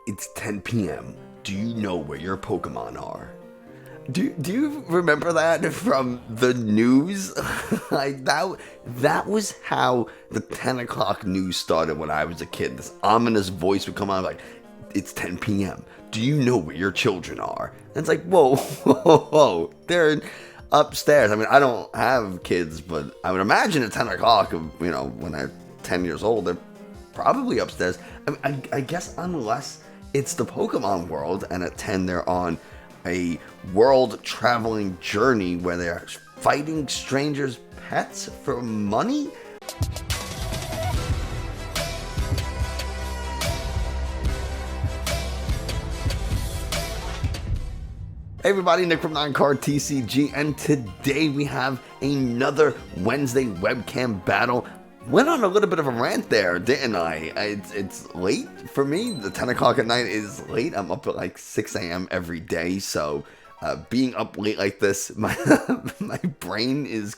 It's 10 p.m. Do you know where your Pokemon are? Do you remember that from the news? Like that was how the 10 o'clock news started when I was a kid. This ominous voice would come on like, it's 10 p.m. Do you know where your children are? And it's like, whoa, whoa, whoa. They're upstairs. I mean, I don't have kids, but I would imagine at 10 o'clock, when they're 10 years old, they're probably upstairs. I guess unless it's the Pokemon world, and at 10 they're on a world traveling journey where they're fighting strangers' pets for money. Hey everybody, Nick from KatanaTCG, and today we have another Wednesday webcam battle. Went on a little bit of a rant there, didn't I? It's late for me. The 10 o'clock at night is late. I'm up at like 6 a.m. every day, so being up late like this, my brain is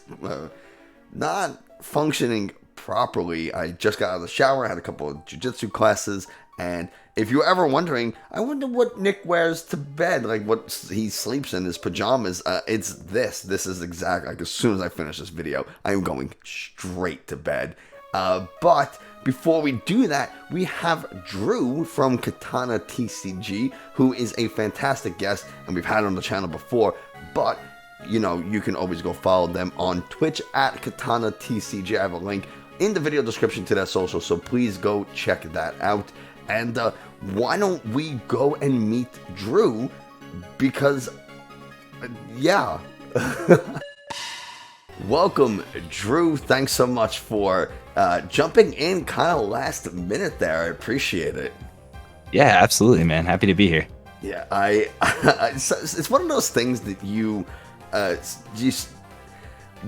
not functioning properly. I just got out of the shower, I had a couple of jiu-jitsu classes, and if you're ever wondering, I wonder what Nick wears to bed, like what he sleeps in, his pajamas. It's this. This is exactly, like as soon as I finish this video, I am going straight to bed. But before we do that, we have Drew from KatanaTCG, who is a fantastic guest, and we've had him on the channel before, but you can always go follow them on Twitch at KatanaTCG. I have a link in the video description to their social, so please go check that out. And why don't we go and meet Drew? Because, yeah. Welcome, Drew. Thanks so much for jumping in kind of last minute there. I appreciate it. Yeah, absolutely, man. Happy to be here. Yeah, it's one of those things that you just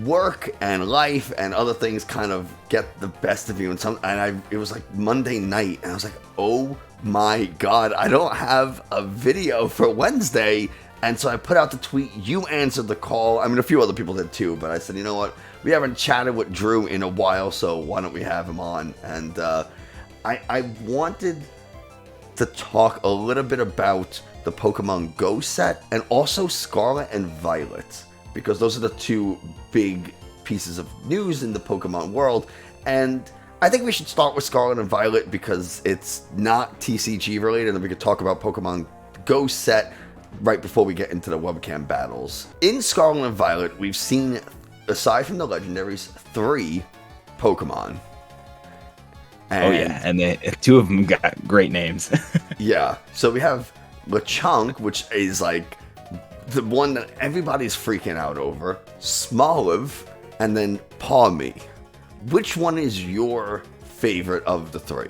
work and life and other things kind of get the best of you, and it was like Monday night, and I was like, oh my god, I don't have a video for Wednesday. And so I put out the tweet, you answered the call. I mean, a few other people did too, but I said, you know what, we haven't chatted with Drew in a while, so why don't we have him on? And I wanted to talk a little bit about the Pokemon Go set and also Scarlet and Violet, because those are the two big pieces of news in the Pokemon world. And I think we should start with Scarlet and Violet because it's not TCG related, and we could talk about Pokemon Go set right before we get into the webcam battles. In Scarlet and Violet, we've seen, aside from the legendaries, 3 Pokemon. And two of them got great names. Yeah, so we have Lechonk, which is like the one that everybody's freaking out over, Smoliv, and then Pawmi. Which one is your favorite of the 3?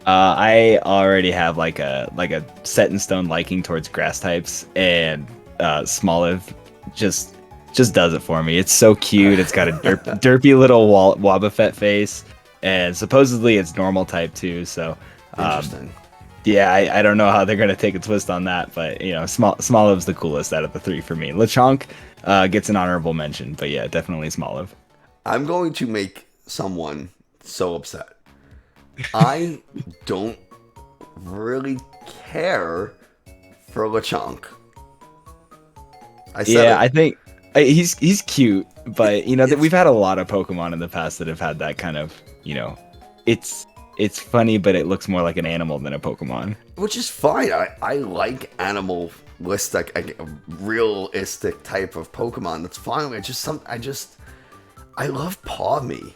I already have like a set in stone liking towards grass types, and Smoliv just does it for me. It's so cute. It's got a derpy little Wobbuffet face, and supposedly it's normal type too. So interesting. Yeah, I don't know how they're gonna take a twist on that, but Smoliv's the coolest out of the 3 for me. Lechonk gets an honorable mention, but yeah, definitely Smoliv. I'm going to make someone so upset. I don't really care for Lechonk. I think he's cute, but that we've had a lot of Pokemon in the past that have had that kind of, it's funny, but it looks more like an animal than a Pokemon. Which is fine. I like animalistic, a realistic type of Pokemon. That's fine. I love Pawmi.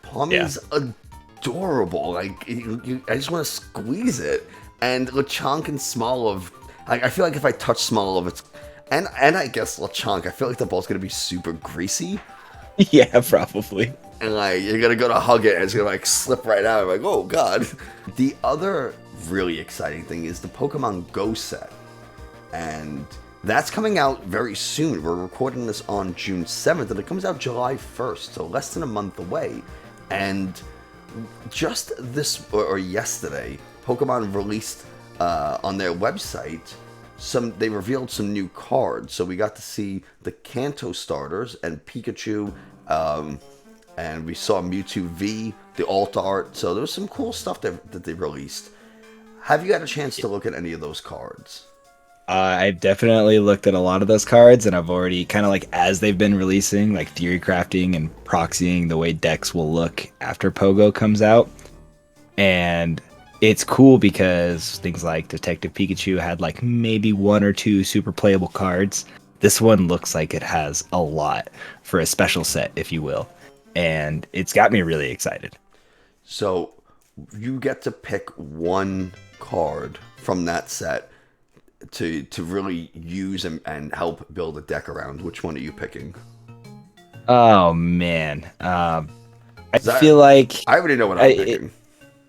Pawmi's adorable. Like, I just want to squeeze it. And Lechonk and Smoliv, I feel like if I touch Smoliv, and I guess Lechonk, I feel like they're both going to be super greasy. Yeah, probably. And like, you're going to go to hug it, and it's going to like slip right out. I'm like, oh god. The other really exciting thing is the Pokemon Go set. And that's coming out very soon. We're recording this on June 7th, and it comes out July 1st, so less than a month away. And just yesterday, Pokemon released on their website, they revealed some new cards. So we got to see the Kanto starters and Pikachu, and we saw Mewtwo V, the alt art. So there was some cool stuff that they released. Have you had a chance to look at any of those cards? I've definitely looked at a lot of those cards, and I've already kind of like as they've been releasing, like theory crafting and proxying the way decks will look after Pogo comes out. And it's cool because things like Detective Pikachu had like maybe one or two super playable cards. This one looks like it has a lot for a special set, if you will. And it's got me really excited. So you get to pick one card from that set to really use and help build a deck around. Which one are you picking? Oh man. I That, feel like I already know what I'm picking.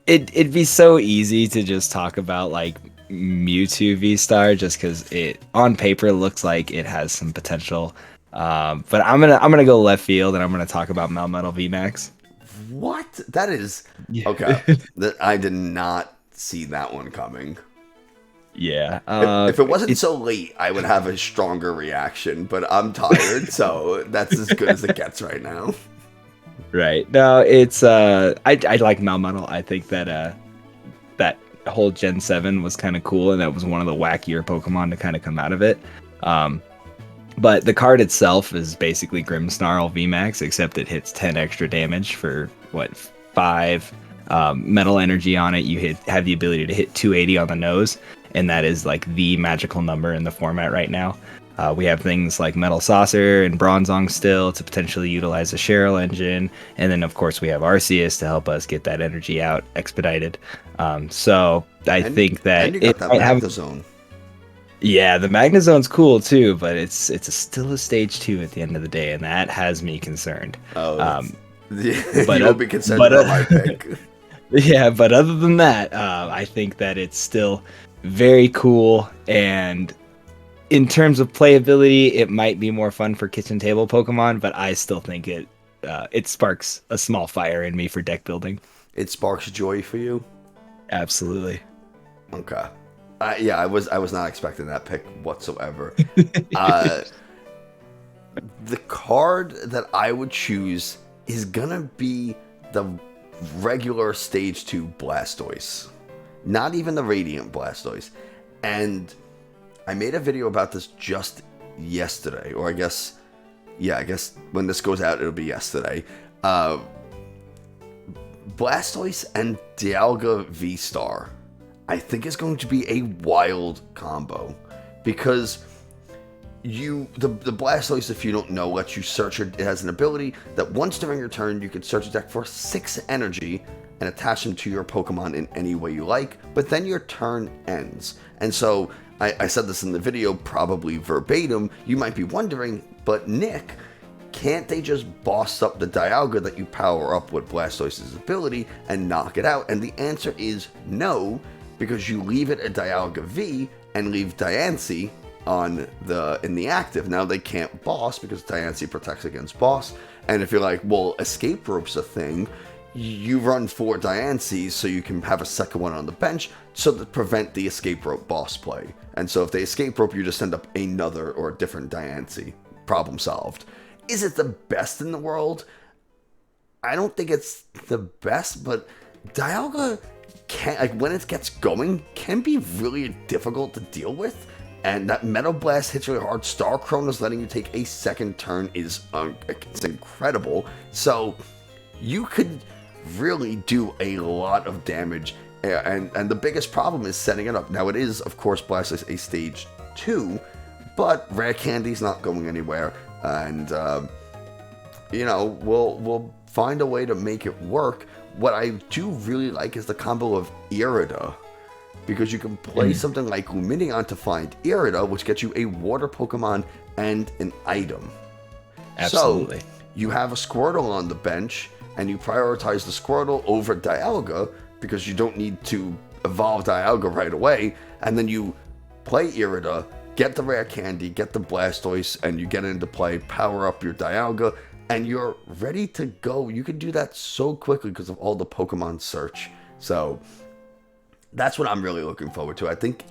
it'd be so easy to just talk about like Mewtwo V-Star just because it on paper looks like it has some potential. But I'm gonna go left field and I'm gonna talk about Melmetal VMAX. What? That is Yeah. okay. I did not see that one coming. Yeah. If it wasn't so late, I would have a stronger reaction. But I'm tired, so that's as good as it gets right now. Right. No, it's I like Melmetal. I think that that whole Gen 7 was kind of cool and that was one of the wackier Pokemon to kind of come out of it. But the card itself is basically Grimmsnarl VMAX, except it hits 10 extra damage for what 5 metal energy on it. You have the ability to hit 280 on the nose, and that is like the magical number in the format right now. We have things like Metal Saucer and Bronzong still to potentially utilize the Cheryl engine. And then, of course, we have Arceus to help us get that energy out expedited. So I think that and you got it that might have. Magnezone. Yeah, the Magnezone's cool too, but it's still a stage 2 at the end of the day, and that has me concerned. Oh, But you'll be concerned about my pick. Yeah, but other than that, I think that it's still very cool, and in terms of playability, it might be more fun for kitchen table Pokemon, but I still think it sparks a small fire in me for deck building. It sparks joy for you. Absolutely. Okay. Yeah, I was not expecting that pick whatsoever. The card that I would choose is gonna be the regular Stage 2 Blastoise. Not even the Radiant Blastoise. And I made a video about this just yesterday, or I guess when this goes out, it'll be yesterday. Blastoise and Dialga V-Star, I think is going to be a wild combo, because the Blastoise, if you don't know, lets you search it. It has an ability that once during your turn, you can search a deck for 6 energy and attach them to your Pokemon in any way you like, but then your turn ends. And so, I said this in the video, probably verbatim, you might be wondering, but Nick, can't they just boss up the Dialga that you power up with Blastoise's ability and knock it out? And the answer is no, because you leave it a Dialga V and leave Diancie in the active. Now they can't boss because Diancie protects against boss. And if you're like, well, escape rope's a thing, you run 4 Diancies so you can have a second one on the bench so to prevent the escape rope boss play. And so if they escape rope, you just end up another or a different Diancie. Problem solved. Is it the best in the world? I don't think it's the best, but Dialga can, like, when it gets going, can be really difficult to deal with. And that Metal Blast hits really hard. Star Chronos letting you take a second turn is it's incredible. So you could really do a lot of damage. And the biggest problem is setting it up. Now it is, of course, Blastoise a stage 2, but Rare Candy's not going anywhere. And, we'll find a way to make it work. What I do really like is the combo of Irida, because you can play something like Lumineon to find Irida, which gets you a water Pokemon and an item. Absolutely. So you have a Squirtle on the bench, and you prioritize the Squirtle over Dialga, because you don't need to evolve Dialga right away, and then you play Irida, get the Rare Candy, get the Blastoise, and you get into play, power up your Dialga, and you're ready to go. You can do that so quickly because of all the Pokemon search. So that's what I'm really looking forward to. I think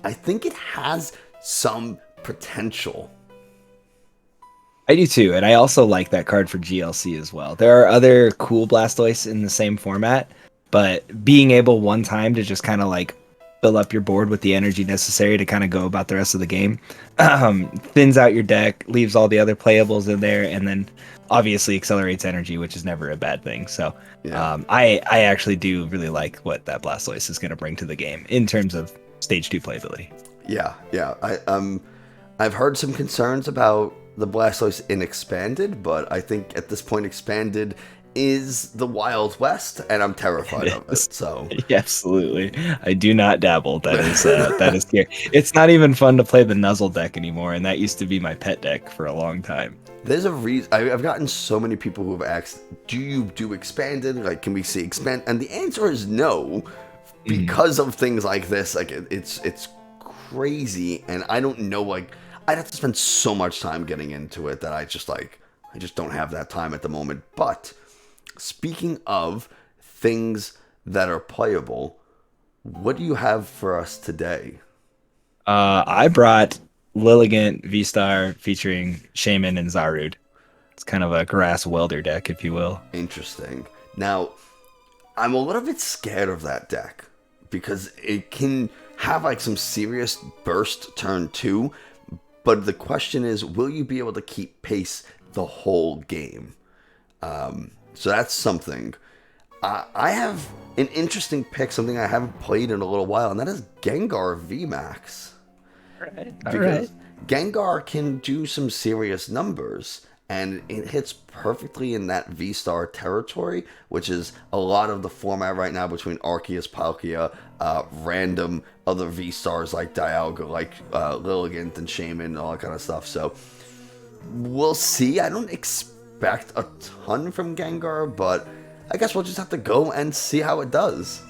it has some potential. I do too, and I also like that card for GLC as well. There are other cool Blastoise in the same format, but being able one time to just kind of like fill up your board with the energy necessary to kind of go about the rest of the game. Thins out your deck, leaves all the other playables in there, and then obviously accelerates energy, which is never a bad thing. So Yeah. I actually do really like what that Blastoise is going to bring to the game in terms of stage 2 playability. Yeah, yeah. I've heard some concerns about the Blastoise in Expanded, but I think at this point Expanded is the Wild West, and I'm terrified of Yes. it. So Absolutely. I do not dabble. That is scary. It's not even fun to play the Nuzzle deck anymore, and that used to be my pet deck for a long time. there's a reason. I've gotten so many people who have asked, "Do you do Expanded? Like, can we see Expand?" And the answer is no, because of things like this. Like, it's crazy, and I don't know. Like, I'd have to spend so much time getting into it that I just don't have that time at the moment. But speaking of things that are playable, what do you have for us today? I brought Lilligant V-Star featuring Shaman and Zarud. It's kind of a grass welder deck, if you will. Interesting. Now, I'm a little bit scared of that deck because it can have like some serious burst turn 2, but the question is, will you be able to keep pace the whole game? So that's something. I have an interesting pick, something I haven't played in a little while, and that is Gengar Vmax. All Because right. Gengar can do some serious numbers, and it hits perfectly in that V-Star territory, which is a lot of the format right now between Arceus, Palkia, random other V-Stars like Dialga, like Lilligant and Shaman, and all that kind of stuff. So we'll see. I don't expect a ton from Gengar, but I guess we'll just have to go and see how it does.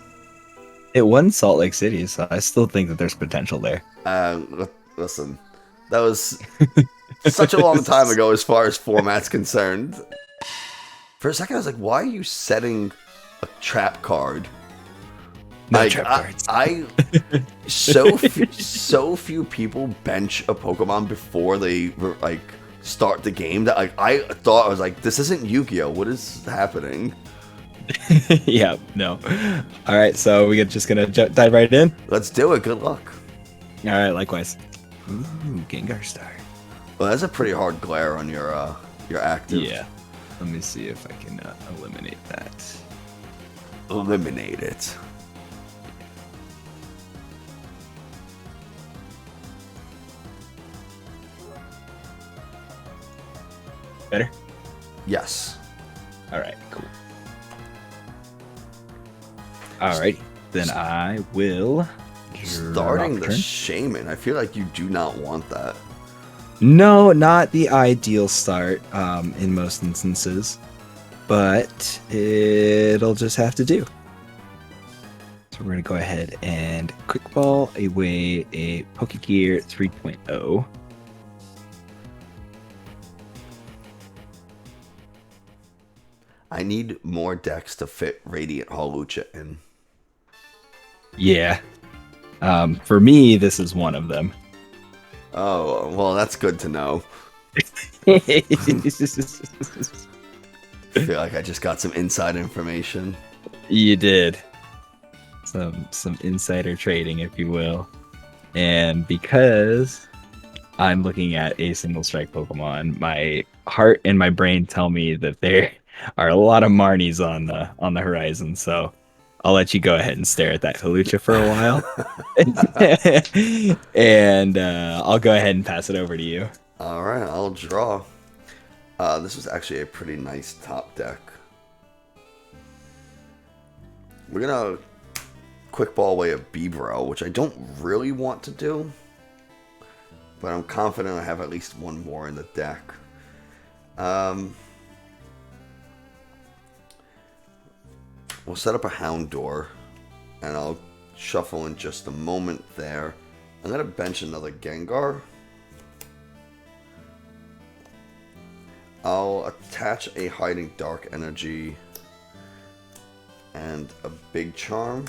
It won Salt Lake City, so I still think that there's potential there. Listen, that was such a long time ago as far as format's concerned. For a second, I was like, why are you setting a trap card? No Like, trap cards. so few people bench a Pokemon before they like start the game that like I thought I was like, this isn't Yu-Gi-Oh! What is happening? Yeah, no. All right, so we're just gonna dive right in. Let's do it. Good luck. All right, likewise. Ooh, Gengar Star. Well, that's a pretty hard glare on your active. Yeah. Let me see if I can eliminate that. Eliminate it. Better? Yes. All right, cool. All right, then I will. Starting drop the turn. Shaman, I feel like you do not want that. No, not the ideal start in most instances, but it'll just have to do. So we're going to go ahead and quick ball away a Pokegear 3.0. I need more decks to fit Radiant Hawlucha in. Yeah. For me, this is one of them. Oh, well, that's good to know. You I feel like I just got some inside information. did. Some insider trading, if you will. And because I'm looking at a single strike Pokemon, my heart and my brain tell me that there are a lot of Marnies on the horizon. So I'll let you go ahead and stare at that Hawlucha for a while, and I'll go ahead and pass it over to you. All right, I'll draw. This was actually a pretty nice top deck. We're gonna quick ball away a Bibro, which I don't really want to do, but I'm confident I have at least one more in the deck. We'll set up a Houndour, and I'll shuffle in just a moment there. I'm gonna bench another Gengar. I'll attach a Hiding Dark Energy and a Big Charm.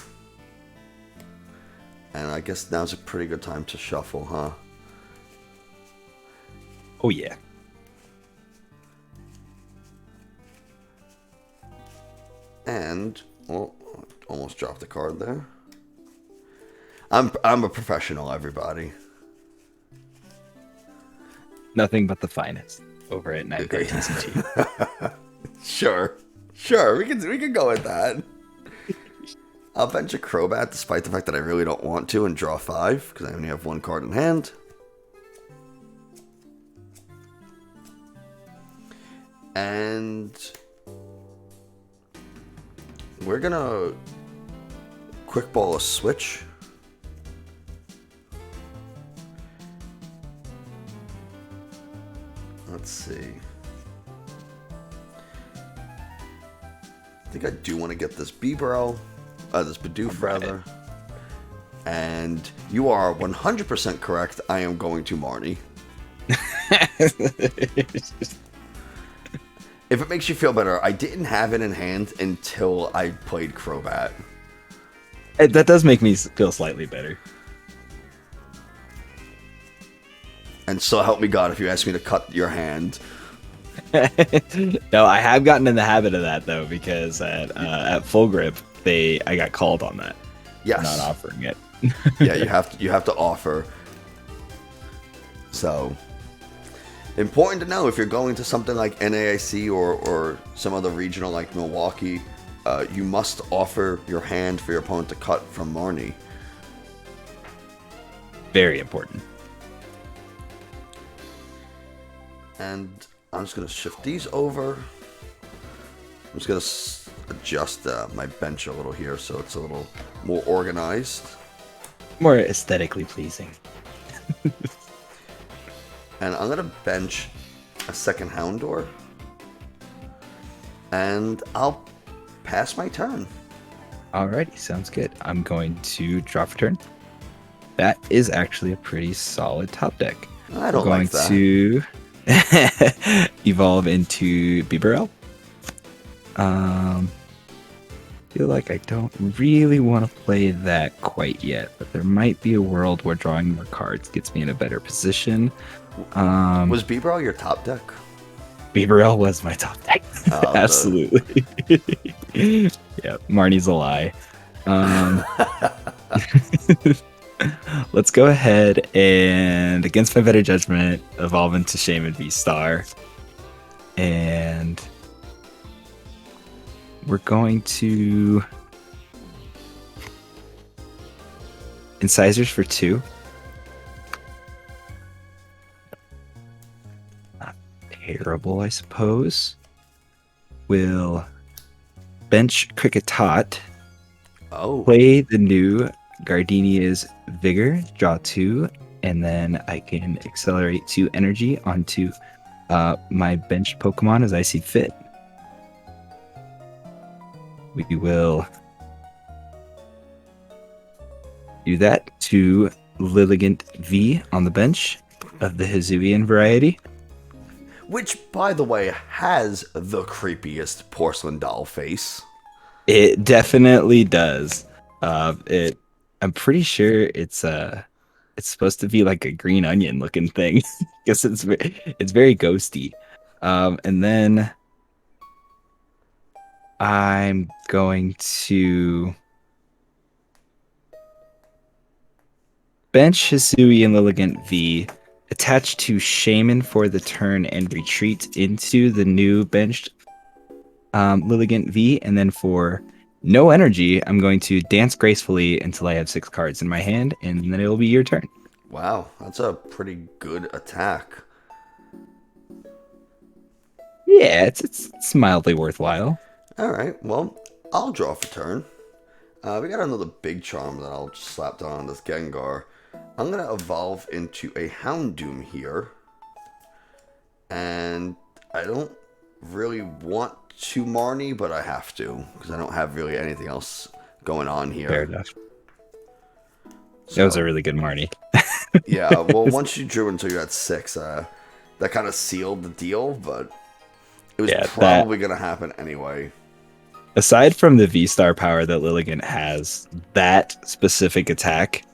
And I guess now's a pretty good time to shuffle, huh? Oh yeah. And, well, almost dropped the card there. I'm a professional, everybody. Nothing but the finest over at Nightcard TCG. Sure, we can go with that. I'll bench a Crobat despite the fact that I really don't want to and draw 5 because I only have 1 card in hand. And we're gonna quick ball a switch. Let's see. I think I do want to get this Bibro, this Bidoof rather. And you are 100% correct. I am going to Marnie. If it makes you feel better, I didn't have it in hand until I played Crobat. That does make me feel slightly better. And so help me God if you ask me to cut your hand. No, I have gotten in the habit of that though, because at Full Grip, I got called on that. Yes. Not offering it. Yeah, you have to offer. So important to know if you're going to something like NAIC or some other regional like Milwaukee, you must offer your hand for your opponent to cut from Marnie. Very important. And I'm just going to shift these over. I'm just going to adjust my bench a little here so it's a little more organized. More aesthetically pleasing. And I'm going to bench a second Houndour. And I'll pass my turn. Alrighty, sounds good. I'm going to draw for turn. That is actually a pretty solid top deck. I don't like that. I'm going to evolve into Bibarel. Feel like I don't really want to play that quite yet, but there might be a world where drawing more cards gets me in a better position. Was Bibarel your top deck? Bibarel was my top deck. Oh, absolutely. Yeah, Marnie's a lie. Let's go ahead and, against my better judgment, evolve into Shaman VStar. And we're going to Incisors for 2. Not terrible, I suppose. We'll bench Kricketot. Oh. Play the new Gardenia's Vigor, draw 2, and then I can accelerate 2 energy onto my benched Pokemon as I see fit. We will do that to Lilligant V on the bench of the Hisuian variety. Which, by the way, has the creepiest porcelain doll face. It definitely does. I'm pretty sure it's supposed to be like a green onion looking thing. Guess it's very ghosty. And then I'm going to bench Hisui and Lilligant V, attach to Shaman for the turn, and retreat into the new benched Lilligant V. And then for no energy, I'm going to dance gracefully until I have 6 cards in my hand, and then it'll be your turn. Wow, that's a pretty good attack. Yeah, it's mildly worthwhile. Alright, well, I'll draw for turn. We got another big charm that I'll just slap down on this Gengar. I'm going to evolve into a Houndoom here. And I don't really want to Marnie, but I have to, because I don't have really anything else going on here. Fair enough. So, that was a really good Marnie. Yeah, well, once you drew until you're at 6, that kind of sealed the deal, but it was probably going to happen anyway. Aside from the V-Star power that Lilligant has, that specific attack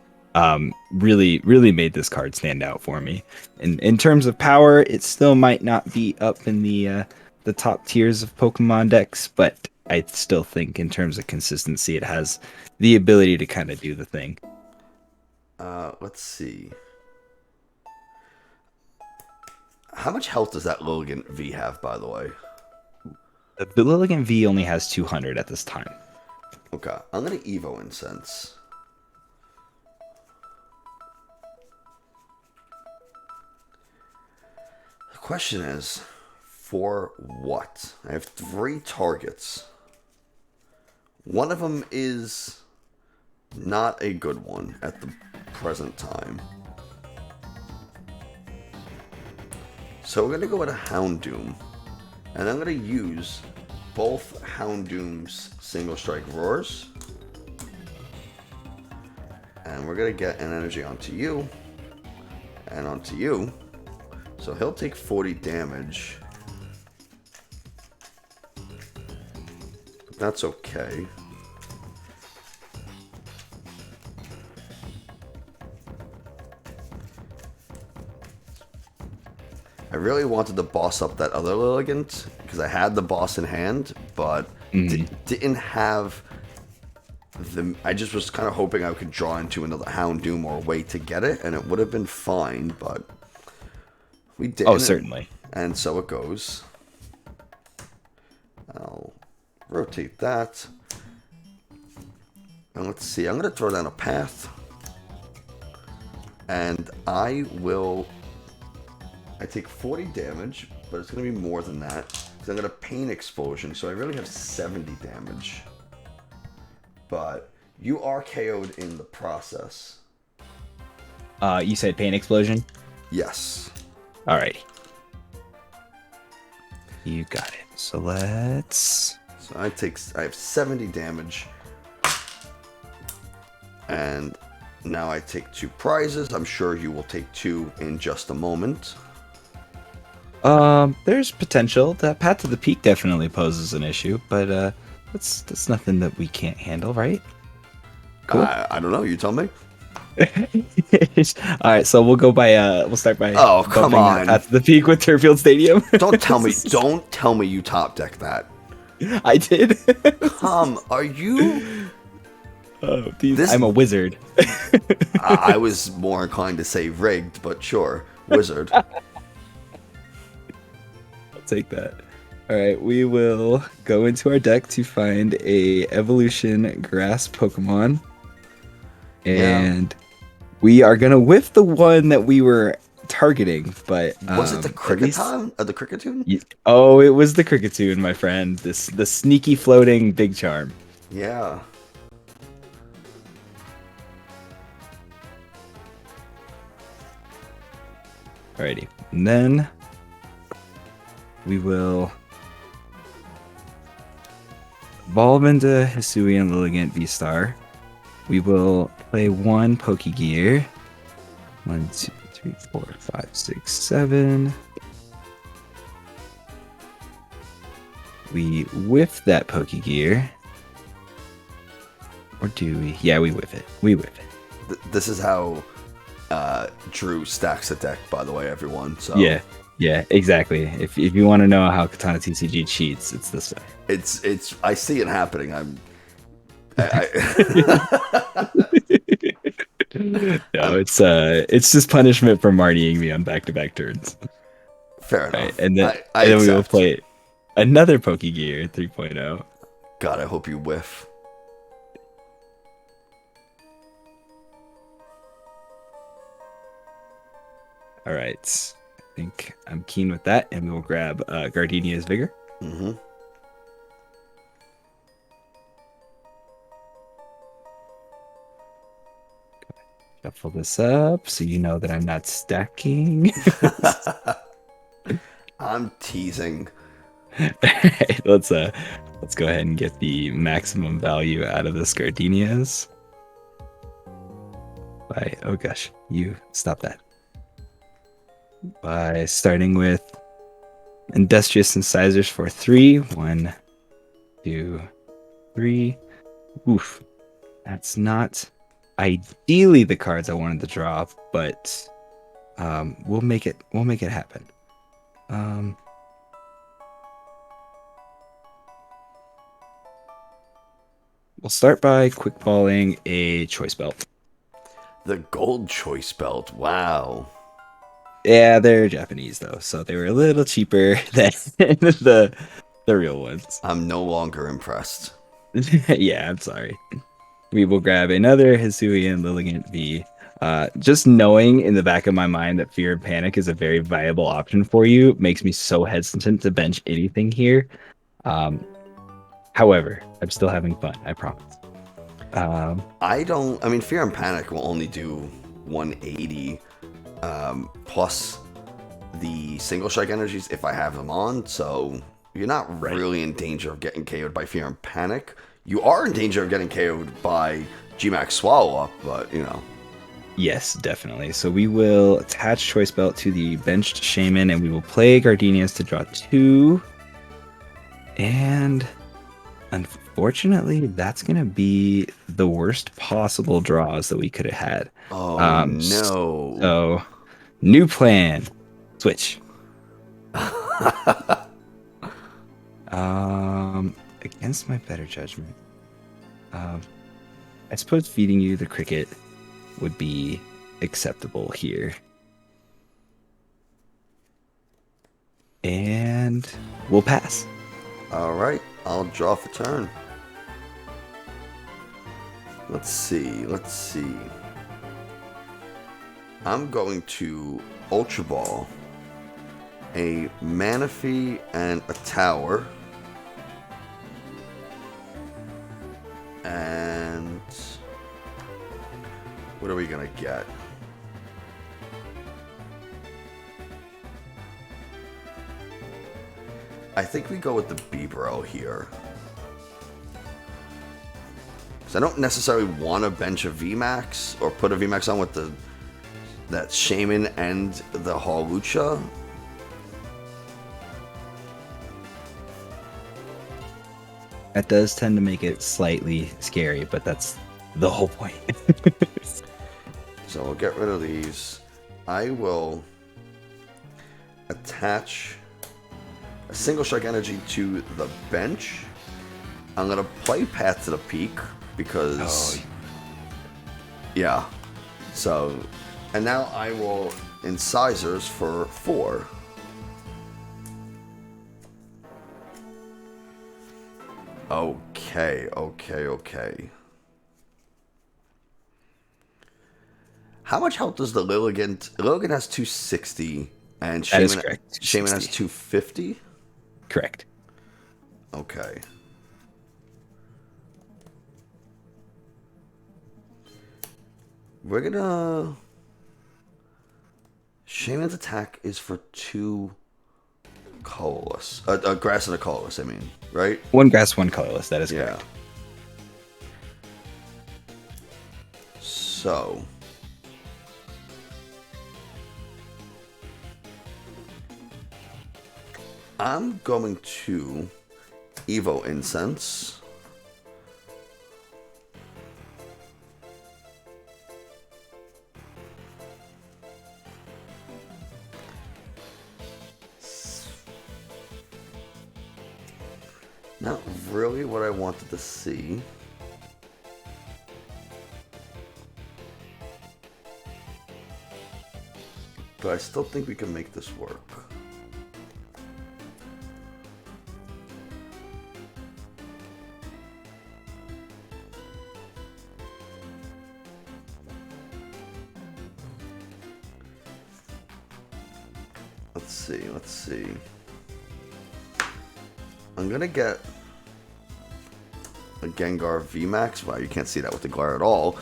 really made this card stand out for me. In terms of power, it still might not be up in the top tiers of Pokemon decks, but I still think in terms of consistency, it has the ability to kind of do the thing. Let's see. How much health does that Lilligant V have, by the way? The Lilligant V only has 200 at this time. Okay, I'm gonna Evo Incense. The question is, for what? I have 3 targets. One of them is not a good one at the present time. So we're going to go with a Houndoom. And I'm going to use both Houndoom's single strike roars. And we're going to get an energy onto you. And onto you. So he'll take 40 damage. But that's okay. I really wanted to boss up that other Lilligant because I had the boss in hand, but didn't have the. I just was kind of hoping I could draw into another Houndoom or a way to get it, and it would have been fine, but we didn't. Oh, certainly. And so it goes. I'll rotate that. And let's see, I'm going to throw down a path. And I take 40 damage, but it's going to be more than that. Because I'm going to Pain Explosion, so I really have 70 damage. But you are KO'd in the process. You said Pain Explosion? Yes. Alrighty. You got it. So let's... So I have 70 damage. And now I take 2 prizes. I'm sure you will take 2 in just a moment. There's potential. That Path to the Peak definitely poses an issue, but that's nothing that we can't handle, right? Cool. I don't know. You tell me. All right, so we'll start by come on, Path to the Peak with Turfield Stadium. Don't tell me you top deck that. I did. Are you? Oh, I'm a wizard. I was more inclined to say rigged, but sure, wizard. Take that. All right, we will go into our deck to find a evolution grass Pokemon, and we are gonna whiff the one that we were targeting. But was it the Cricketune? The Cricketune? Oh, it was the Cricketune, my friend. The sneaky floating big charm. Yeah. Alrighty, and then we will evolve into Hisuian Lilligant V-Star. We will play 1 Pokegear. 1, 2, 3, 4, 5, 6, 7. We whiff that Pokegear. Or do we? Yeah, we whiff it. We whiff it. This is how Drew stacks a deck, by the way, everyone. So Yeah, exactly. If you want to know how KatanaTCG cheats, it's this way. It's I see it happening. No, it's just punishment for Martying me on back-to-back turns. Fair enough. Right, and then we will play another Pokegear 3.0. God, I hope you whiff. All right. I think I'm keen with that, and we will grab Gardenia's Vigor. Mm-hmm. Shuffle this up so you know that I'm not stacking. I'm teasing. Alright, let's go ahead and get the maximum value out of this Gardenia's. Oh gosh, you stop that. By starting with Industrious Incisors for 3. 1, 2, 3. Oof. That's not ideally the cards I wanted to draw, but we'll make it happen. We'll start by quick balling a Choice Belt. The gold choice belt. Wow. Yeah, they're Japanese though, so they were a little cheaper than the real ones. I'm no longer impressed. Yeah, I'm sorry. We will grab another Hisuian Lilligant V. Just knowing in the back of my mind that Fear and Panic is a very viable option for you makes me so hesitant to bench anything here. Um, However, I'm still having fun, I promise. Um, I mean, Fear and Panic will only do 180 plus the single strike energies if I have them on, so you're not right. really in danger of getting KO'd by Fear and Panic. You are in danger of getting KO'd by Gmax Swallow Up, but you know. Yes, definitely. So we will attach Choice Belt to the benched Shaman, and we will play Gardenias to draw 2. And unfortunately, that's going to be the worst possible draws that we could have had. Oh no. So, new plan. Switch. Against my better judgment. I suppose feeding you the cricket would be acceptable here. And we'll pass. All right, I'll draw for turn. Let's see. I'm going to Ultra Ball a Manaphy and a Tower. And what are we gonna get? I think we go with the Bibro here. Because I don't necessarily want to bench a Vmax or put a Vmax on with that Shaman and the Hawlucha. That does tend to make it slightly scary, but that's the whole point. So we'll get rid of these. I will attach a single strike energy to the bench. I'm going to play Path to the Peak because... Yeah. So, and now I will Incisors for 4. Okay. How much health does the Lilligant? Lilligant has 260, and That is correct. Shaman has 250. Correct. Okay. We're gonna. Shaman's attack is for 2 colorless. Grass and a colorless, I mean, right? 1 grass, 1 colorless. That is correct. So. I'm going to Evo Incense. Not really what I wanted to see. But I still think we can make this work. Let's see. I'm gonna get a Gengar Vmax. Wow, you can't see that with the glare at all.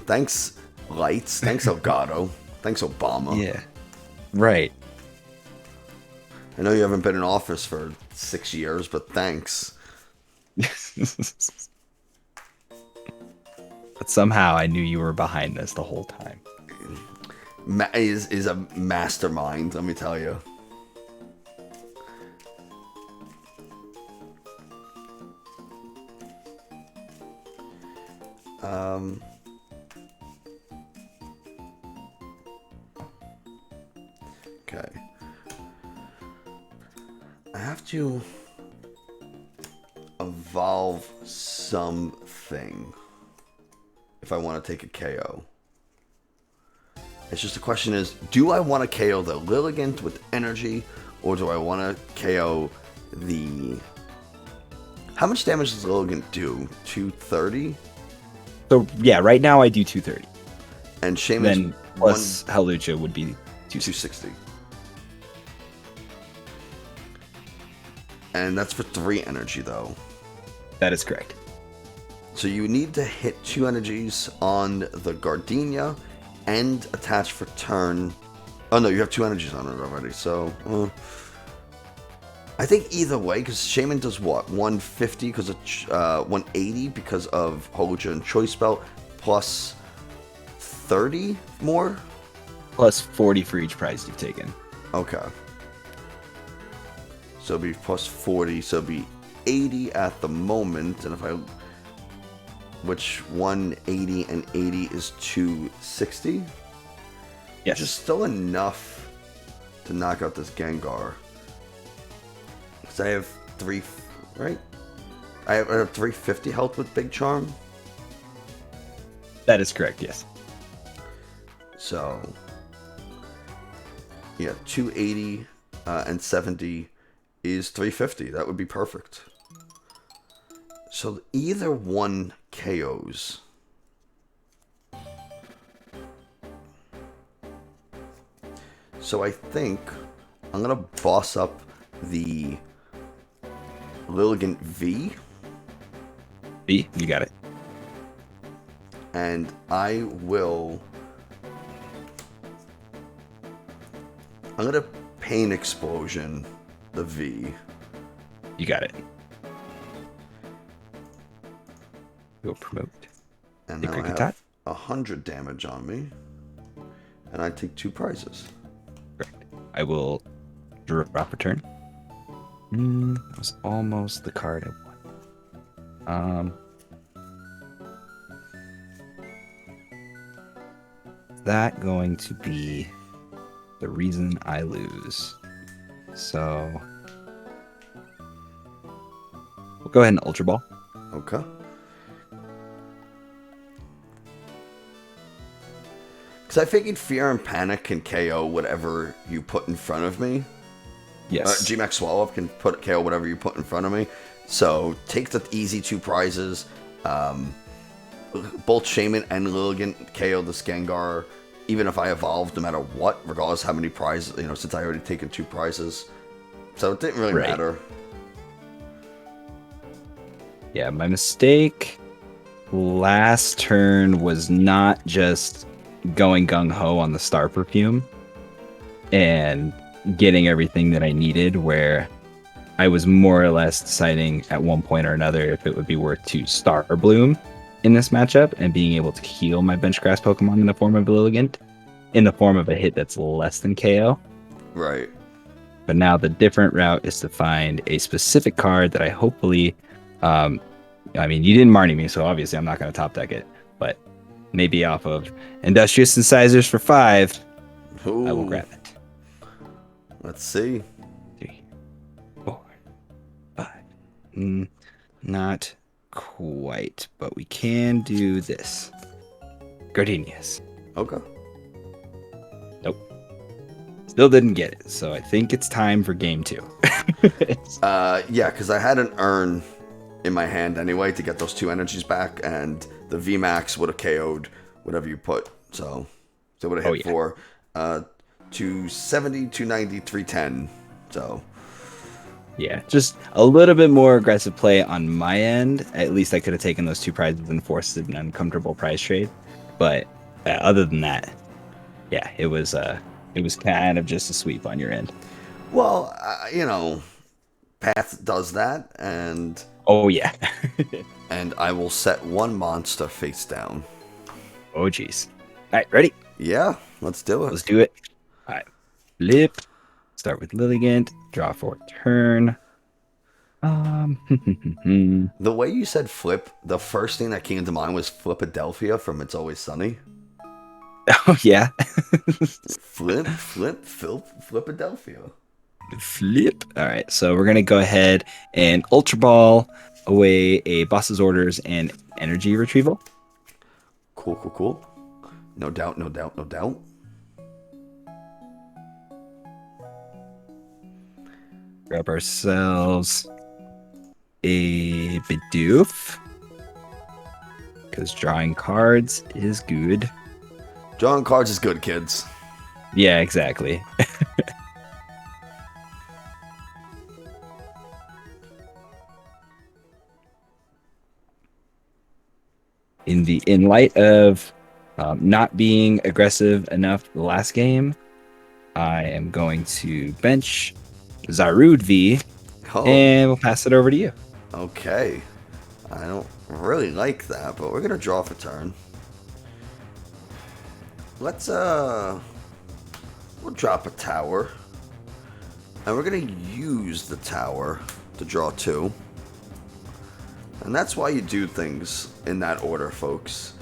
Thanks, Lights. Thanks, Elgato. Thanks, Obama. Yeah. Right. I know you haven't been in office for 6 years, but thanks. But somehow I knew you were behind this the whole time. Is a mastermind, let me tell you. Okay. I have to evolve something if I want to take a KO. It's just the question is, do I want to KO the Lilligant with energy, or do I want to KO the... How much damage does Lilligant do? 230? So yeah, right now I do 230. And Shaman's Then plus Hawlucha would be 260. 260. And that's for 3 energy, though. That is correct. So you need to hit 2 energies on the Gardenia and attach for turn. Oh no, you have 2 energies on it already. So I think either way, because Shaman does what? 150 because of 180 because of Hawlucha and Choice Belt, plus 30 more. Plus 40 for each prize you've taken. Okay. So it'll be plus 40. So it'll be 80 at the moment, and if I... Which 180 and 80 is 260? Yes. Which is still enough to knock out this Gengar. Because I have 3... Right? I have 350 health with Big Charm. That is correct, yes. So... Yeah, 280 and 70 is 350. That would be perfect. So either one KOs. So I think I'm going to boss up the Lilligant V. B, you got it. And I will... I'm going to Pain Explosion the V. You got it. Go promote. And The now I Cricket have 100 damage on me. And I take 2 prizes. Correct. I will drop a turn. That was almost the card I want. That going to be the reason I lose. So we'll go ahead and Ultra Ball. Okay. Because I figured Fear and Panic can KO whatever you put in front of me. Yes. Gmax Swallow can KO whatever you put in front of me. So take the easy 2 prizes. Both Shaman and Lilligant KO the Gengar, even if I evolved, no matter what, regardless how many prizes, since I already taken 2 prizes. So it didn't really matter. Yeah, my mistake last turn was not just going gung-ho on the Star Perfume and getting everything that I needed, where I was more or less deciding at one point or another if it would be worth to Star Bloom in this matchup and being able to heal my bench grass Pokemon in the form of Lilligant, in the form of a hit that's less than KO. Right. But now the different route is to find a specific card that I hopefully, I mean, you didn't Marnie me, so obviously I'm not going to top deck it, but maybe off of Industrious Incisors for 5, Ooh. I will grab it. Let's see. 3, 4, 5. Not quite, but we can do this. Gardenias. Okay. Nope. Still didn't get it, so I think it's time for game 2. Yeah, because I had an urn in my hand anyway to get those 2 energies back, and the Vmax would have KO'd whatever you put. So it would have hit for 270, 290, 310. So yeah, just a little bit more aggressive play on my end. At least I could have taken those 2 prizes and forced an uncomfortable prize trade. But other than that, yeah, it was kind of just a sweep on your end. Well, Path does that, and oh yeah. and I will set 1 monster face down. Oh geez. All right, ready? Yeah, let's do it. Let's do it. All right, flip. Start with Lilligant. Draw for a turn. The way you said flip, the first thing that came to mind was Flipadelphia from It's Always Sunny. Oh yeah. Flipadelphia. Flip. All right, so we're gonna go ahead and Ultra Ball away a Boss's Orders and Energy Retrieval. Cool. No doubt. Grab ourselves a Bidoof, because drawing cards is good. Drawing cards is good, kids. Yeah, exactly. In light of not being aggressive enough the last game, I am going to bench Zarude V, Oh, and we'll pass it over to you. okay. I don't really like that, but we're gonna draw for turn. Let's we'll drop a tower, and we're gonna use the tower to draw 2. And that's why you do things in that order, folks.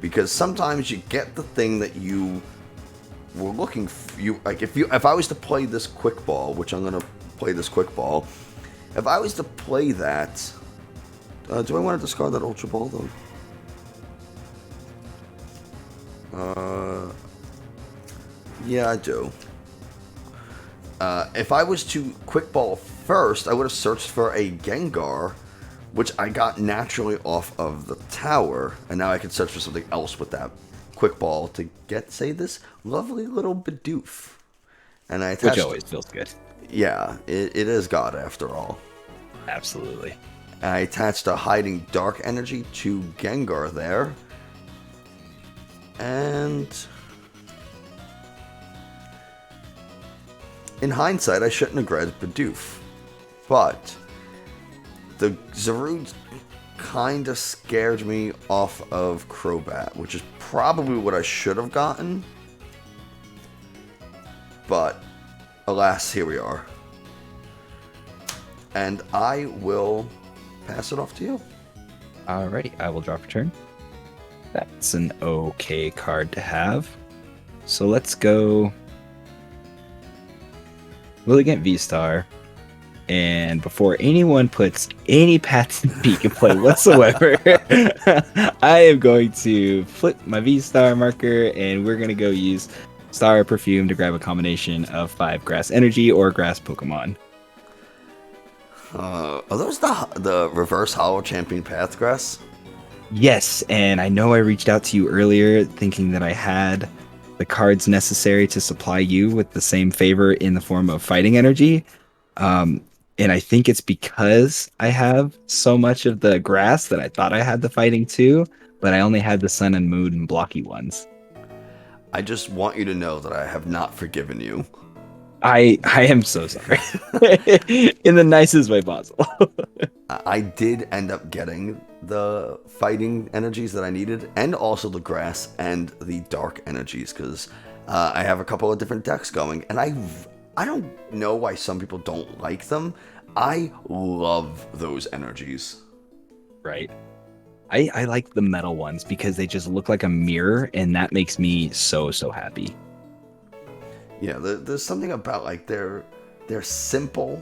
Because sometimes you get the thing that you were looking for. If I was to play this quick ball, which I'm gonna play this quick ball, if I was to play that, do I want to discard that ultra ball though? Yeah, I do. If I was to quick ball first, I would have searched for a Gengar, which I got naturally off of the tower, and now I can search for something else with that quick ball to get, say, this lovely little Bidoof. And I attached, Which always feels good. yeah, it is God after all. Absolutely. I attached a hiding dark energy to Gengar there, and in hindsight, I shouldn't have grabbed Bidoof, but the Zarude kind of scared me off of Crobat, which is probably what I should have gotten. But alas, here we are. And I will pass it off to you. Alrighty, I will draw for turn. That's an okay card to have. So let's go Lilligant V-Star. And before anyone puts any paths in peak in play whatsoever, I am going to flip my V-Star marker, and we're going to go use Star Perfume to grab a combination of 5 grass energy or grass Pokemon. Are those the reverse Hollow Champion Pathgrass? Yes, and I know I reached out to you earlier thinking that I had the cards necessary to supply you with the same favor in the form of fighting energy. And I think it's because I have so much of the grass that I thought I had the fighting too, but I only had the sun and moon and blocky ones. I just want you to know that I have not forgiven you. I am so sorry. In the nicest way possible. I did end up getting the fighting energies that I needed, and also the grass and the dark energies, because I have a couple of different decks going, and I don't know why some people don't like them. I love those energies. Right. I like the metal ones because they just look like a mirror, and that makes me so happy. Yeah, there's something about, like, they're simple,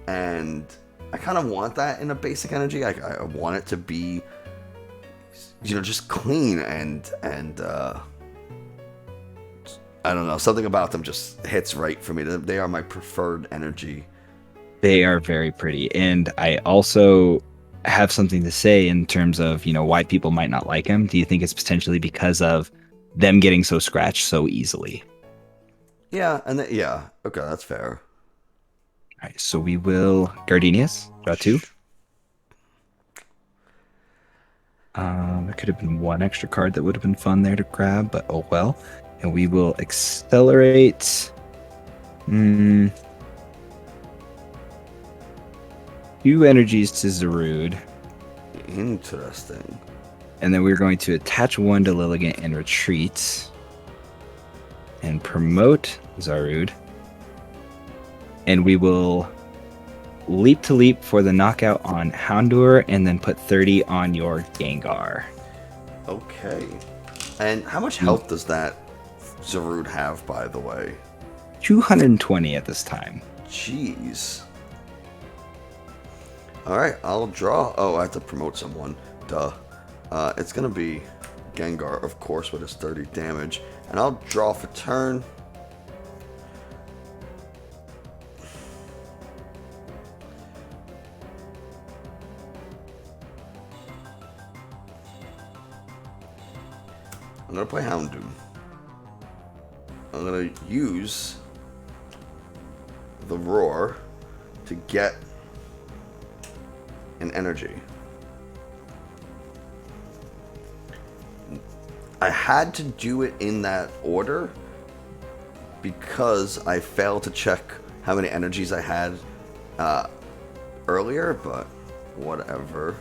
and I kind of want that in a basic energy. I want it to be, just clean and I don't know, something about them just hits right for me. They are my preferred energy. They are very pretty, and I also have something to say in terms of why people might not like them. Do you think it's potentially because of them getting so scratched so easily? Yeah, and yeah, okay, that's fair. All right, so we will Gardenias, draw 2. There could have been one extra card that would have been fun there to grab, but oh well. And we will accelerate. 2 energies to Zarude. Interesting. And then we're going to attach 1 to Lilligant and retreat. And promote Zarude. And we will leap to leap for the knockout on Houndour, and then put 30 on your Gengar. Okay. And how much health does that Zarude have, by the way? 220 at this time. Jeez. Alright, I'll draw. Oh, I have to promote someone. Duh. It's gonna be Gengar, of course, with his 30 damage. And I'll draw for turn. going to play Houndoom. I'm going to use the Roar to get an energy. I had to do it in that order because I failed to check how many energies I had earlier, but whatever.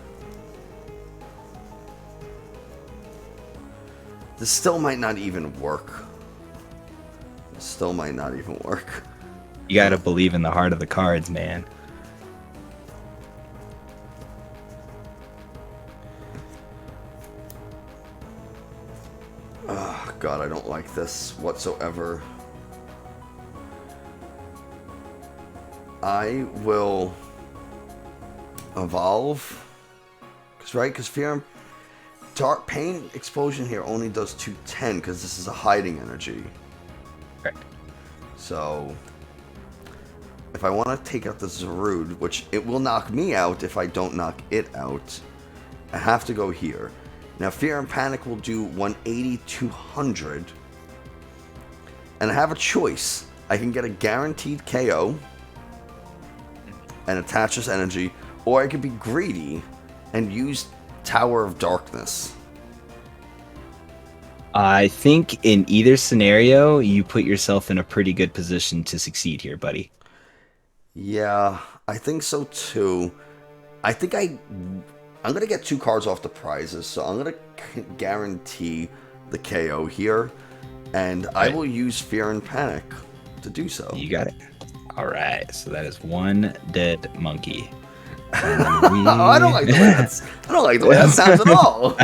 This still might not even work. This still might not even work. You gotta believe in the heart of the cards, man. Oh, God, I don't like this whatsoever. I will evolve. Because Fear and Dark Pain Explosion here only does 210 because this is a hiding energy. Correct. So, if I want to take out the Zarude, which it will knock me out if I don't knock it out, I have to go here. Now, Fear and Panic will do 180, 200. And I have a choice. I can get a guaranteed KO and attach this energy, or I could be greedy and use Tower of Darkness. I think in either scenario, you put yourself in a pretty good position to succeed here, buddy. Yeah, I think so too. I think I'm going to get 2 cards off the prizes, so I'm going to guarantee the KO here, and I will use Fear and Panic to do so. You got it. All right, so that is 1 dead monkey. I don't like the way that sounds at all.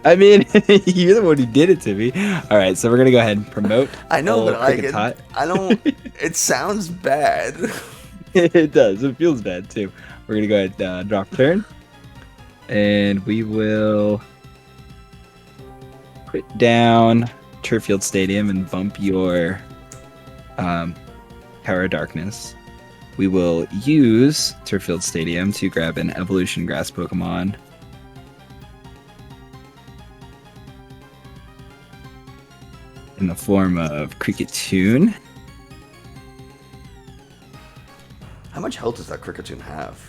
I mean, you're the one who did it to me. All right, so we're gonna go ahead and promote. I know, but I don't. It sounds bad. It does. It feels bad too. We're gonna go ahead and drop turn, and we will put down Turffield Stadium and bump your Tower of Darkness. We will use Turffield Stadium to grab an Evolution Grass Pokemon. In the form of Cricketune. How much health does that Cricketune have?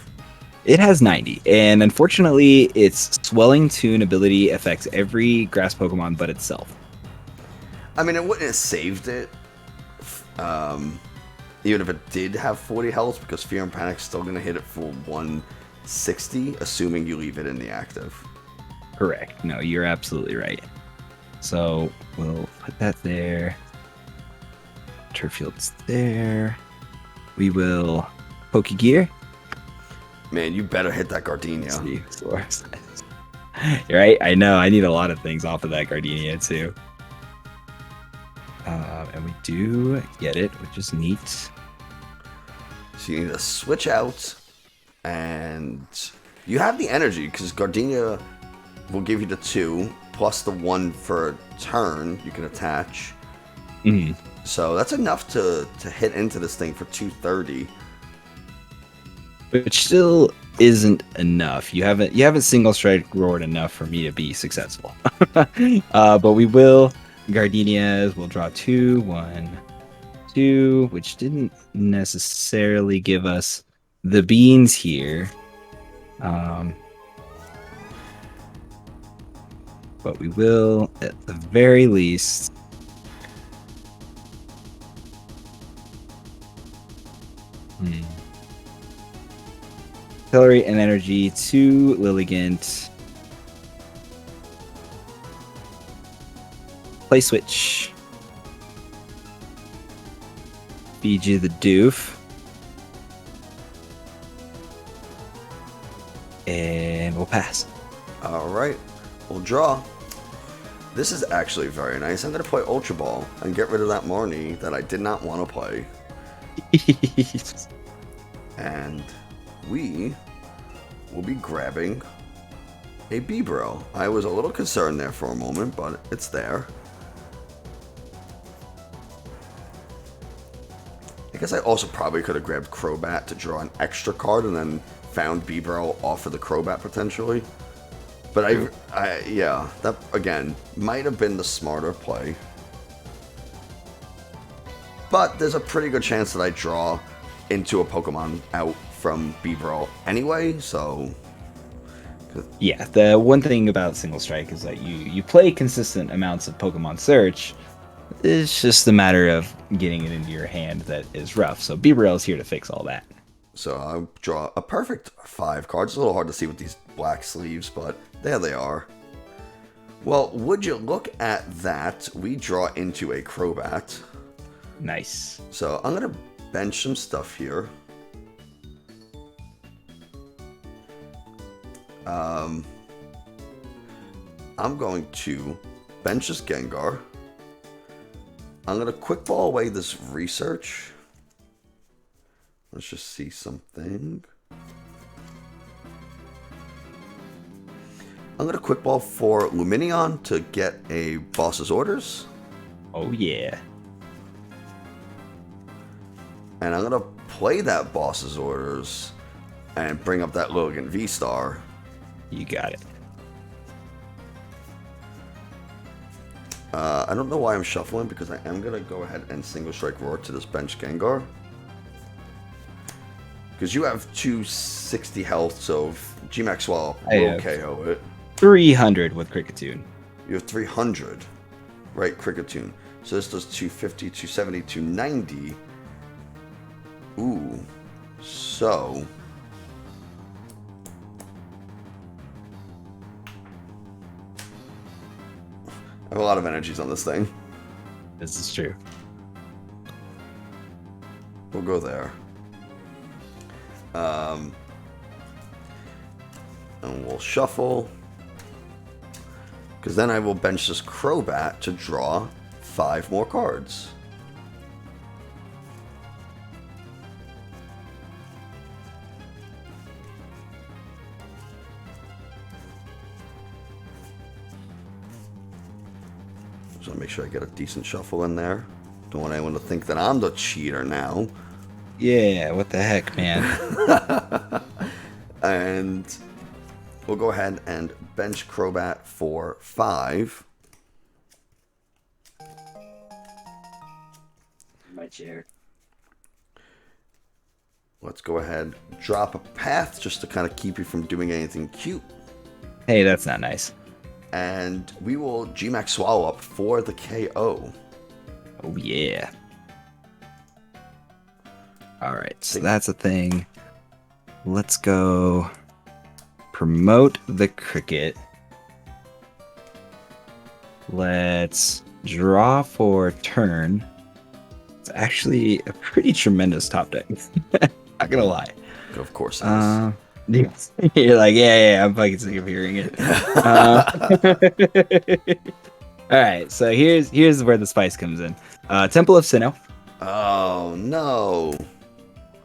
It has 90, and unfortunately, its Swelling Tune ability affects every grass Pokemon but itself. I mean, it wouldn't have saved it. Even if it did have 40 health, because Fear and Panic's still going to hit it for 160, assuming you leave it in the active. Correct. No, you're absolutely right. So we'll put that there. Turffield's there. We will Pokegear. Man, you better hit that Gardenia. You're right. I know. I need a lot of things off of that Gardenia too. And we do get it, which is neat. So you need to switch out, and you have the energy, because Gardenia will give you the 2, plus the 1 for a turn you can attach. Mm-hmm. So that's enough to hit into this thing for 230. Which still isn't enough. You haven't single strike roared enough for me to be successful. But we will. Gardenias will draw 2, 1, 2, which didn't necessarily give us the beans here. But we will, at the very least, accelerate an energy to Lilligant. Play switch. Feed you the doof. And we'll pass. Alright, we'll draw. This is actually very nice. I'm going to play Ultra Ball and get rid of that Marnie that I did not want to play. And we will be grabbing a Bibro. I was a little concerned there for a moment, but it's there. I guess I also probably could have grabbed Crobat to draw an extra card and then found Bibro off of the Crobat potentially. But yeah, that again might have been the smarter play. But there's a pretty good chance that I draw into a Pokemon out from Beaverall anyway, so... Yeah, the one thing about Single Strike is that you play consistent amounts of Pokemon Search. It's just a matter of getting it into your hand that is rough. So Beaverell is here to fix all that. So I'll draw a perfect 5 cards. It's a little hard to see with these black sleeves, but there they are. Well, would you look at that? We draw into a Crobat. Nice. So I'm going to bench some stuff here. I'm going to bench this Gengar. I'm going to quick ball away this research. Let's just see something. I'm going to quick ball for Lumineon to get a boss's orders. Oh, yeah. And I'm going to play that boss's orders and bring up that Logan V-Star. You got it. I don't know why I'm shuffling, because I am going to go ahead and Single Strike Roar to this bench Gengar. Because you have 260 health, so Gmax Swallow will KO it. 300 with Kricketune. You have 300. Right, Kricketune. So this does 250, 270, 290. Ooh. So... I have a lot of energies on this thing. This is true. We'll go there. And we'll shuffle. Because then I will bench this Crobat to draw 5 more cards. So make sure I get a decent shuffle in there. Don't want anyone to think that I'm the cheater now. Yeah, what the heck, man? And we'll go ahead and bench Crobat for 5. My chair. Let's go ahead, drop a path just to kind of keep you from doing anything cute. Hey, that's not nice. And we will Gmax Swallow up for the KO. Oh, yeah. Alright, so that's a thing. Let's go promote the cricket. Let's draw for turn. It's actually a pretty tremendous top deck. Not gonna lie. Of course it is. You're like, yeah, I'm fucking sick of hearing it. Alright, so here's where the spice comes in. Temple of Sinnoh. Oh, no.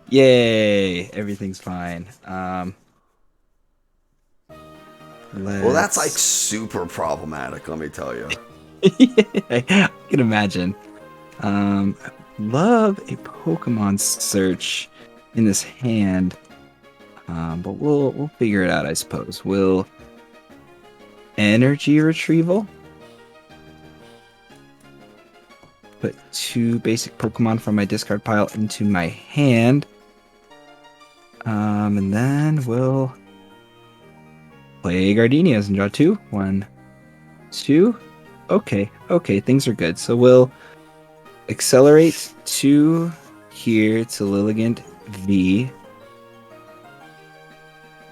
Yay, everything's fine. Well, that's like super problematic, let me tell you. I can imagine. Love a Pokemon search in this hand. But we'll figure it out, I suppose. We'll energy retrieval. Put 2 basic Pokemon from my discard pile into my hand. And then we'll play Gardenias and draw 2. 1, 2. Okay, things are good. So we'll accelerate 2 here to Lilligant V.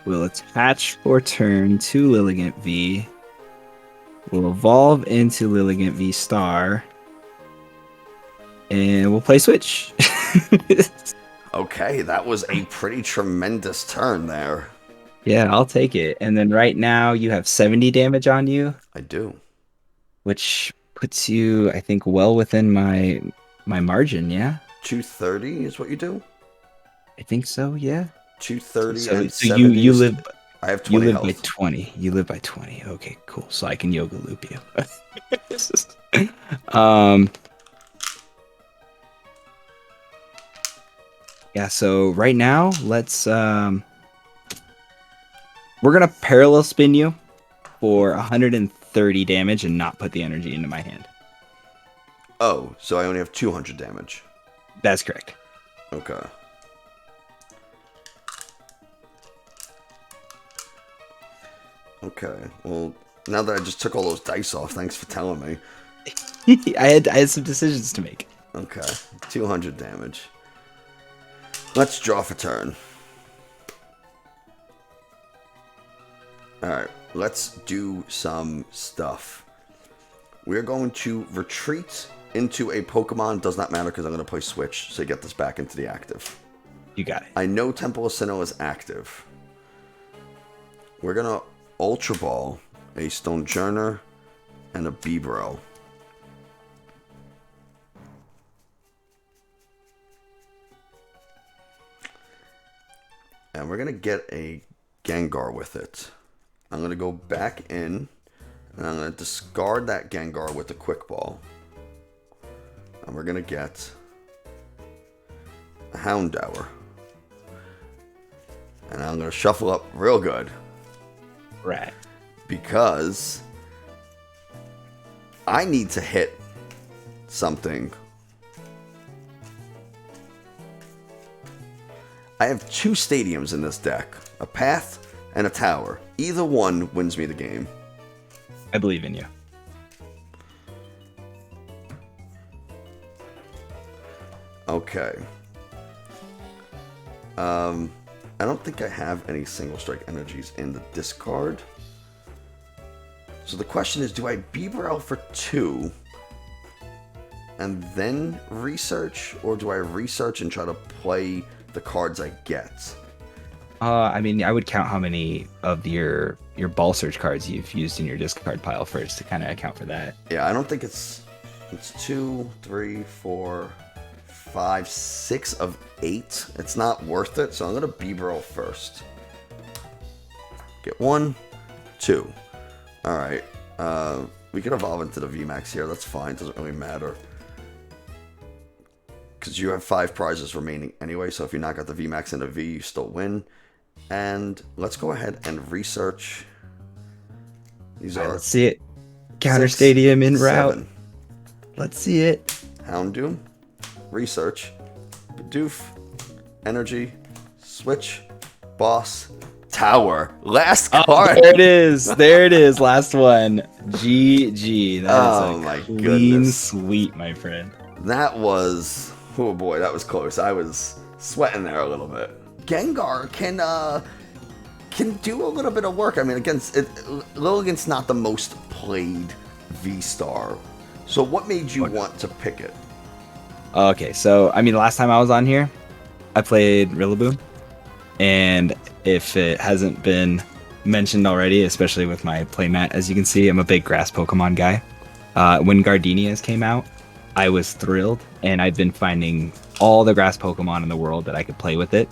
We'll attach for turn to Lilligant V. We'll evolve into Lilligant V Star. And we'll play Switch. Okay, that was a pretty tremendous turn there. Yeah, I'll take it. And then right now you have 70 damage on you. I do. Which puts you, I think, well within my margin, yeah? 230 is what you do? I think so, yeah. 230 and so 70. you live... I have 20 You live health. by 20. You live by 20. Okay, cool. So I can yoga loop you. Yeah, so right now, let's we're gonna parallel spin you for 130 damage and not put the energy into my hand. Oh, so I only have 200 damage. That's correct. Okay. Okay. Well, now that I just took all those dice off, thanks for telling me. I had some decisions to make. Okay. 200 damage. Let's draw for turn. Alright. Let's do some stuff. We're going to retreat into a Pokemon. Does not matter because I'm going to play Switch, so you get this back into the active. You got it. I know Temple of Sinnoh is active. We're going to Ultra Ball a Stonejourner and a Bibarel. And we're going to get a Gengar with it. I'm going to go back in, and I'm going to discard that Gengar with the Quick Ball. And we're going to get a Houndour. And I'm going to shuffle up real good. Right. Because I need to hit something. I have 2 stadiums in this deck. A path and a tower. Either one wins me the game. I believe in you. Okay. I don't think I have any single strike energies in the discard. So the question is, do I Bibarel for 2 and then research, or do I research and try to play the cards I get? I mean, I would count how many of your ball search cards you've used in your discard pile first to kind of account for that. Yeah, I don't think it's 2, 3, 4, 5, 6 of 8. It's not worth it, so I'm gonna Bibarel first. Get 1, 2. All right. We can evolve into the Vmax here. That's fine. Doesn't really matter. Because you have 5 prizes remaining anyway, so if you knock out the Vmax and a V, you still win. And let's go ahead and research. These are. Let's see it. Counter 6, Stadium in 7. route. Let's see it. Houndoom. Research. Bidoof. Energy. Switch. Boss. Tower. Last card. Oh, there it is. There it is. Last one. GG. That is my clean goodness. sweep, my friend. That was, oh boy, that was close. I was sweating there a little bit. Gengar can do a little bit of work. I mean, Lilligant's not the most played V-Star. So what made you want to pick it? Okay, so, I mean, last time I was on here, I played Rillaboom. And if it hasn't been mentioned already, especially with my playmat, as you can see, I'm a big grass Pokemon guy. When Gardenias came out, I was thrilled, and I've been finding all the grass Pokemon in the world that I could play with it.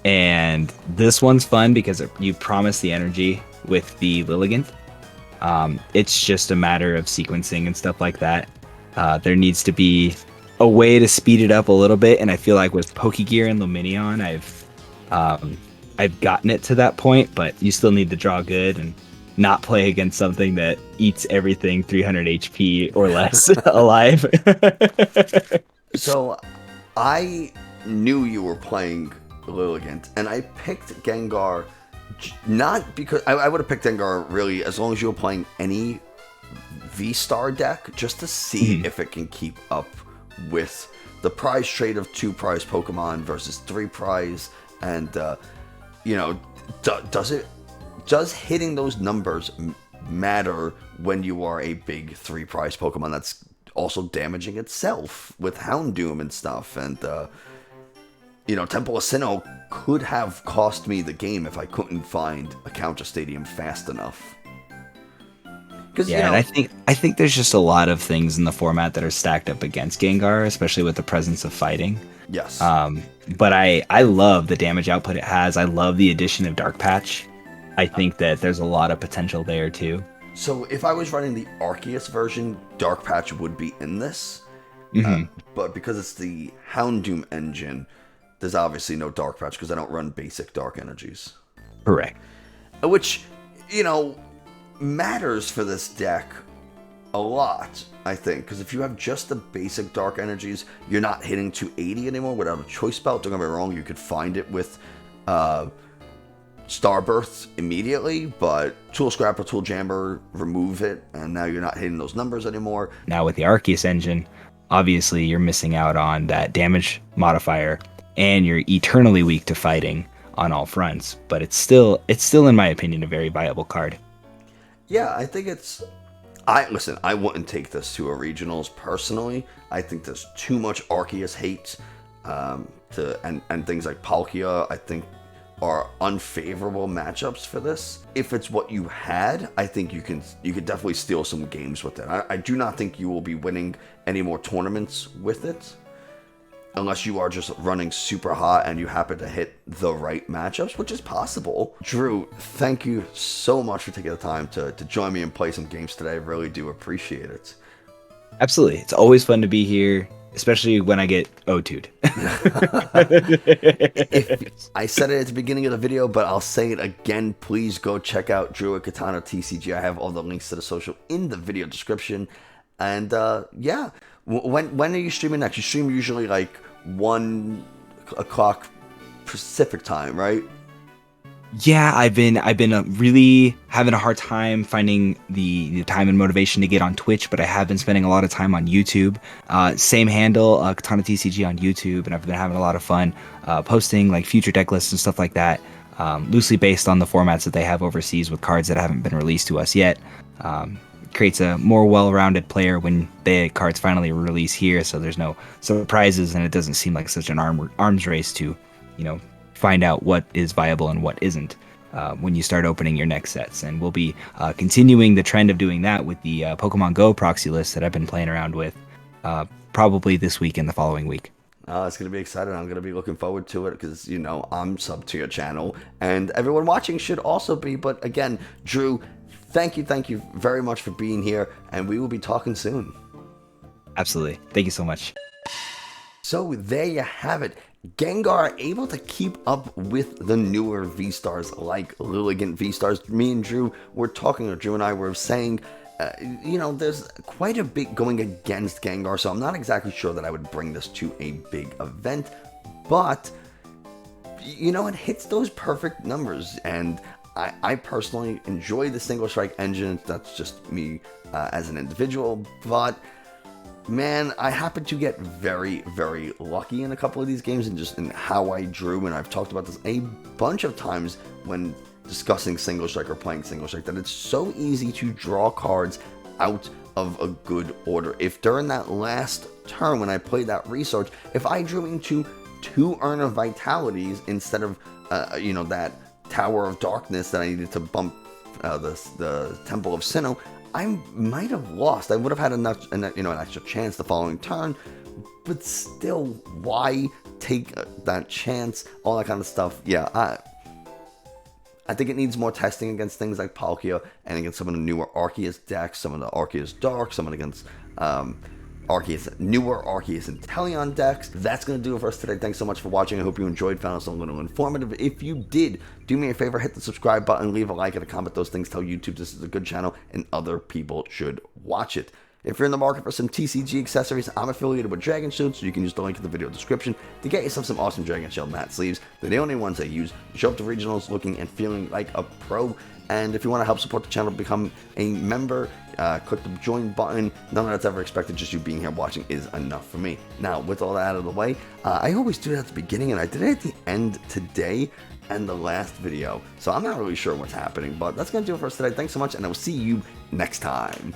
And this one's fun because you promise the energy with the Lilligant. It's just a matter of sequencing and stuff like that. There needs to be a way to speed it up a little bit, and I feel like with Pokegear and Luminion, I've gotten it to that point, but you still need to draw good and not play against something that eats everything 300 HP or less alive. So I knew you were playing Lilligant, and I picked Gengar not because I would have picked Gengar really as long as you were playing any V-Star deck, just to see if it can keep up with the prize trade of 2 prize Pokemon versus 3 prize, and does hitting those numbers matter when you are a big 3 prize Pokemon that's also damaging itself with Houndoom and stuff, and Temple of Sinnoh could have cost me the game if I couldn't find a counter stadium fast enough. And I think there's just a lot of things in the format that are stacked up against Gengar, especially with the presence of fighting. Yes. But I love the damage output it has. I love the addition of Dark Patch. I think that there's a lot of potential there too. So if I was running the Arceus version, Dark Patch would be in this. But because it's the Houndoom engine, there's obviously no Dark Patch because I don't run basic Dark Energies. Correct. Which, matters for this deck a lot, I think, because if you have just the basic dark energies, you're not hitting 280 anymore without a choice belt. Don't get me wrong, you could find it with Starburst immediately, but Tool Scrapper, Tool Jammer remove it, and now you're not hitting those numbers anymore. Now with the Arceus engine, obviously you're missing out on that damage modifier, and you're eternally weak to fighting on all fronts. But it's still, in my opinion, a very viable card. Yeah, I think it's. Listen, I wouldn't take this to a regionals personally. I think there's too much Arceus hate, and things like Palkia, I think, are unfavorable matchups for this. If it's what you had, I think you could definitely steal some games with it. I do not think you will be winning any more tournaments with it, unless you are just running super hot and you happen to hit the right matchups, which is possible. Drew, thank you so much for taking the time to join me and play some games today. I really do appreciate it. Absolutely. It's always fun to be here, especially when I get O2'd. I said it at the beginning of the video, but I'll say it again. Please go check out Drew at KatanaTCG. I have all the links to the social in the video description. And yeah, when are you streaming next? You stream usually like 1 o'clock Pacific time, right? Yeah, I've been really having a hard time finding the time and motivation to get on Twitch, but I have been spending a lot of time on YouTube. Same handle, KatanaTCG on YouTube, and I've been having a lot of fun posting like future deck lists and stuff like that, loosely based on the formats that they have overseas with cards that haven't been released to us yet. Creates a more well-rounded player when the cards finally release here, so there's no surprises, and it doesn't seem like such an arms race to, find out what is viable and what isn't when you start opening your next sets. And we'll be continuing the trend of doing that with the Pokemon Go proxy list that I've been playing around with probably this week and the following week. It's going to be exciting. I'm going to be looking forward to it because, I'm sub to your channel and everyone watching should also be. But again, Drew, thank you very much for being here, and we will be talking soon. Absolutely. Thank you so much. So there you have it. Gengar able to keep up with the newer V-Stars like Lilligant V-Stars. Me and Drew were talking, or Drew and I were saying, there's quite a bit going against Gengar, so I'm not exactly sure that I would bring this to a big event, but, it hits those perfect numbers, and I personally enjoy the single strike engine. That's just me as an individual, but man, I happen to get very, very lucky in a couple of these games and just in how I drew, and I've talked about this a bunch of times when discussing single strike or playing single strike, that it's so easy to draw cards out of a good order. If during that last turn when I played that research, if I drew into 2 Urn of Vitalities instead of, that Tower of Darkness that I needed to bump the Temple of Sinnoh, I might have lost. I would have had an extra chance the following turn, but still, why take that chance? All that kind of stuff. Yeah, I think it needs more testing against things like Palkia and against some of the newer Arceus decks, some of the Arceus Dark, some of against newer Arceus and Inteleon decks. That's going to do it for us today. Thanks so much for watching. I hope you enjoyed, found us a little informative. If you did, do me a favor, hit the subscribe button, leave a like and a comment. Those things tell YouTube this is a good channel and other people should watch it. If you're in the market for some TCG accessories, I'm affiliated with Dragon Shield, so you can use the link in the video description to get yourself some awesome Dragon Shield mat sleeves. They're the only ones I use. Show up to regionals looking and feeling like a pro. And if you want to help support the channel, become a member, click the join button. None of that's ever expected. Just you being here watching is enough for me. Now, with all that out of the way, I always do that at the beginning, and I did it at the end today and the last video. So I'm not really sure what's happening, but that's going to do it for us today. Thanks so much, and I will see you next time.